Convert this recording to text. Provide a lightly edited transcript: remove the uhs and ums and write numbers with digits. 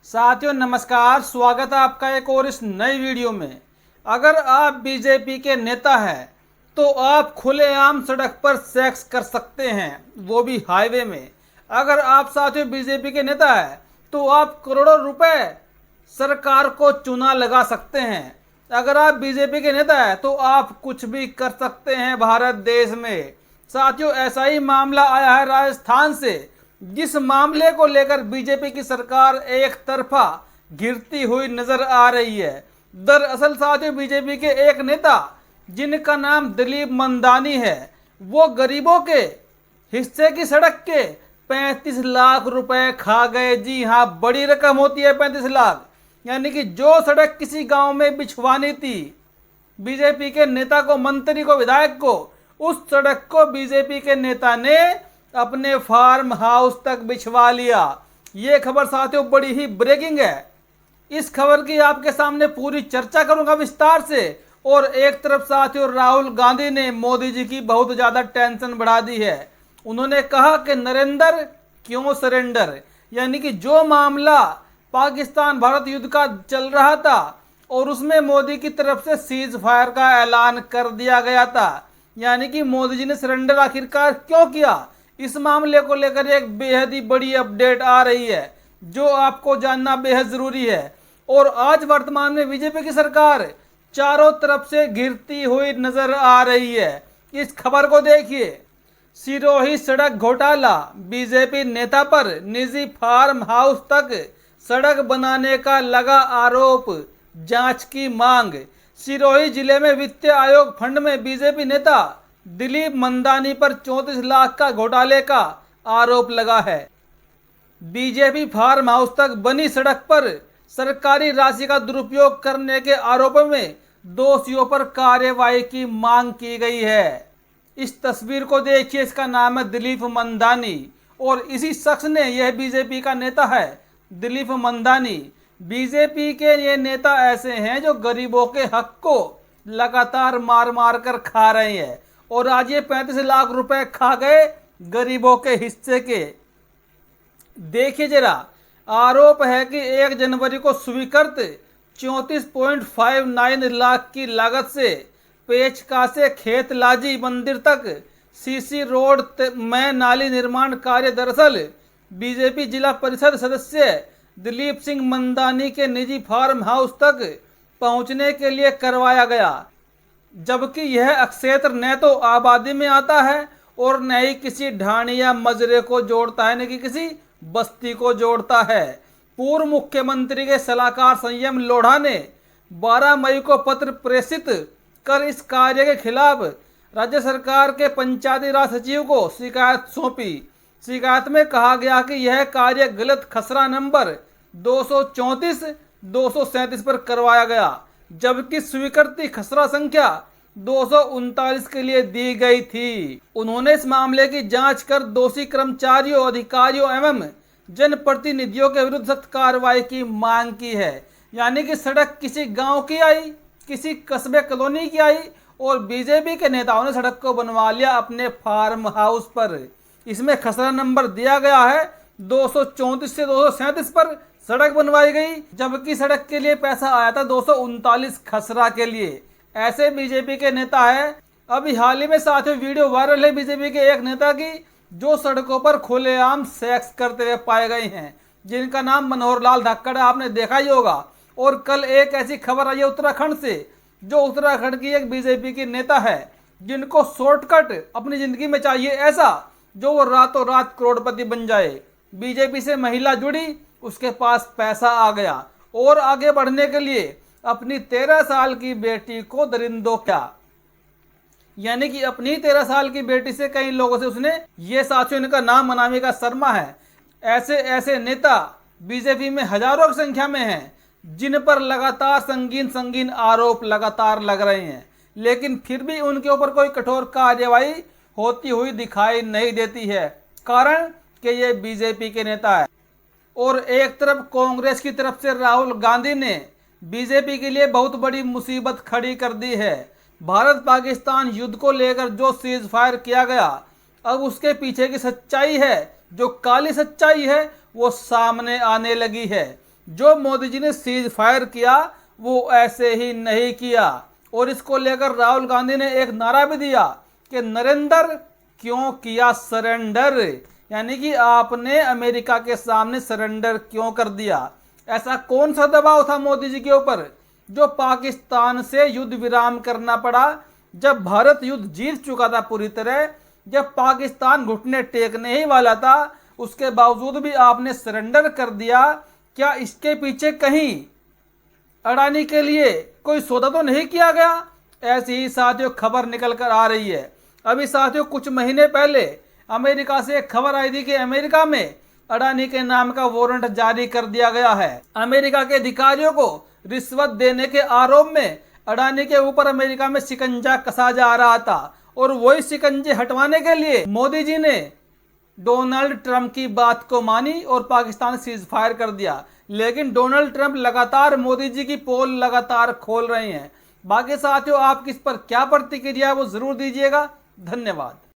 साथियों नमस्कार, स्वागत है आपका एक और इस नई वीडियो में। अगर आप बीजेपी के नेता हैं तो आप खुलेआम सड़क पर सेक्स कर सकते हैं, वो भी हाईवे में। अगर आप साथियों बीजेपी के नेता हैं तो आप करोड़ों रुपए सरकार को चूना लगा सकते हैं। अगर आप बीजेपी के नेता हैं तो आप कुछ भी कर सकते हैं भारत देश में। साथियों ऐसा ही मामला आया है राजस्थान से, जिस मामले को लेकर बीजेपी की सरकार एक तरफा गिरती हुई नजर आ रही है। दरअसल साथियों बीजेपी के एक नेता जिनका नाम दिलीप मंदानी है, वो गरीबों के हिस्से की सड़क के 35 लाख रुपए खा गए। जी हाँ, बड़ी रकम होती है 35 लाख। यानी कि जो सड़क किसी गांव में बिछवानी थी बीजेपी के नेता को, मंत्री को, विधायक को, उस सड़क को बीजेपी के नेता ने अपने फार्म हाउस तक बिछवा लिया। ये खबर साथियों बड़ी ही ब्रेकिंग है। इस खबर की आपके सामने पूरी चर्चा करूंगा विस्तार से। और एक तरफ साथियों राहुल गांधी ने मोदी जी की बहुत ज्यादा टेंशन बढ़ा दी है। उन्होंने कहा कि नरेंद्र क्यों सरेंडर, यानी कि जो मामला पाकिस्तान भारत युद्ध का चल रहा था और उसमें मोदी की तरफ से सीज फायर का ऐलान कर दिया गया था, यानी कि मोदी जी ने सरेंडर आखिरकार क्यों किया, इस मामले को लेकर एक बेहद ही बड़ी अपडेट आ रही है जो आपको जानना बेहद जरूरी है। और आज वर्तमान में बीजेपी की सरकार चारों तरफ से गिरती हुई नजर आ रही है। इस खबर को देखिए। सिरोही सड़क घोटाला, बीजेपी नेता पर निजी फार्म हाउस तक सड़क बनाने का लगा आरोप, जांच की मांग। सिरोही जिले में वित्त आयोग फंड में बीजेपी नेता दिलीप मंदानी पर 34 लाख का घोटाले का आरोप लगा है। बीजेपी फार्म हाउस तक बनी सड़क पर सरकारी राशि का दुरुपयोग करने के आरोपों में दोषियों पर कार्यवाही की मांग की गई है। इस तस्वीर को देखिए, इसका नाम है दिलीप मंदानी और इसी शख्स ने, यह बीजेपी का नेता है दिलीप मंदानी। बीजेपी के ये नेता ऐसे हैं जो गरीबों के हक को लगातार मार मार कर खा रहे हैं और आज ये 35 लाख रुपए खा गए गरीबों के हिस्से के। देखिए जरा, आरोप है कि 1 जनवरी को स्वीकृत 34.59 लाख की लागत से पेचका से खेतलाजी मंदिर तक सीसी रोड में नाली निर्माण कार्य दरअसल बीजेपी जिला परिषद सदस्य दिलीप सिंह मंदानी के निजी फार्म हाउस तक पहुंचने के लिए करवाया गया, जबकि यह क्षेत्र न तो आबादी में आता है और न ही किसी ढाणी या मजरे को जोड़ता है, न कि किसी बस्ती को जोड़ता है। पूर्व मुख्यमंत्री के सलाहकार संयम लोढ़ा ने 12 मई को पत्र प्रेषित कर इस कार्य के खिलाफ राज्य सरकार के पंचायती राज सचिव को शिकायत सौंपी। शिकायत में कहा गया कि यह कार्य गलत खसरा नंबर 234-237 पर करवाया गया, जबकि स्वीकृति खसरा संख्या 239 के लिए दी गई थी। उन्होंने इस मामले की जांच कर दोषी कर्मचारियों, अधिकारियों एवं जनप्रतिनिधियों के विरुद्ध सख्त कार्रवाई की मांग की है। यानी कि सड़क किसी गांव की आई, किसी कस्बे कॉलोनी की आई और बीजेपी के नेताओं ने सड़क को बनवा लिया अपने फार्म हाउस पर। इसमें खसरा नंबर दिया गया है 234 से 237 पर सड़क बनवाई गई, जबकि सड़क के लिए पैसा आया था 239 खसरा के लिए। ऐसे बीजेपी के नेता है। अभी हाल ही में साथियों वीडियो वायरल है बीजेपी के एक नेता की, जो सड़कों पर खुलेआम सेक्स करते हुए पाए गए हैं, जिनका नाम मनोहर लाल धक्कड़ है, आपने देखा ही होगा। और कल एक ऐसी खबर आई है उत्तराखंड से, जो उत्तराखंड की एक बीजेपी की नेता है जिनको शॉर्टकट अपनी जिंदगी में चाहिए ऐसा, जो वो रातों रात करोड़पति बन जाए। बीजेपी से महिला जुड़ी, उसके पास पैसा आ गया और आगे बढ़ने के लिए अपनी 13 साल की बेटी को दरिंदों क्या, यानी कि अपनी 13 साल की बेटी से कई लोगों से उसने, ये साथियों इनका नाम अनामिका शर्मा है। ऐसे ऐसे नेता बीजेपी में हजारों की संख्या में हैं, जिन पर लगातार संगीन संगीन आरोप लगातार लग रहे हैं, लेकिन फिर भी उनके ऊपर कोई कठोर कार्यवाही होती हुई दिखाई नहीं देती है। कारण कि ये बीजेपी के नेता है। और एक तरफ कांग्रेस की तरफ से राहुल गांधी ने बीजेपी के लिए बहुत बड़ी मुसीबत खड़ी कर दी है। भारत पाकिस्तान युद्ध को लेकर जो सीज फायर किया गया, अब उसके पीछे की सच्चाई है, जो काली सच्चाई है, वो सामने आने लगी है। जो मोदी जी ने सीज फायर किया वो ऐसे ही नहीं किया। और इसको लेकर राहुल गांधी ने एक नारा भी दिया कि नरेंद्र क्यों किया सरेंडर, यानी कि आपने अमेरिका के सामने सरेंडर क्यों कर दिया। ऐसा कौन सा दबाव था मोदी जी के ऊपर जो पाकिस्तान से युद्ध विराम करना पड़ा, जब भारत युद्ध जीत चुका था पूरी तरह, जब पाकिस्तान घुटने टेकने ही वाला था, उसके बावजूद भी आपने सरेंडर कर दिया। क्या इसके पीछे कहीं अडानी के लिए कोई सौदा तो नहीं किया गया? ऐसी ही साथियों खबर निकल कर आ रही है। अभी साथियों कुछ महीने पहले अमेरिका से एक खबर आई थी कि अमेरिका में अडानी के नाम का वारंट जारी कर दिया गया है। अमेरिका के अधिकारियों को रिश्वत देने के आरोप में अडानी के ऊपर अमेरिका में शिकंजा कसा जा रहा था और वही शिकंजे हटवाने के लिए मोदी जी ने डोनाल्ड ट्रंप की बात को मानी और पाकिस्तान सीज फायर कर दिया। लेकिन डोनाल्ड ट्रंप लगातार मोदी जी की पोल लगातार खोल रहे हैं। बाकी साथियों आप किस पर क्या प्रतिक्रिया वो जरूर दीजिएगा। धन्यवाद।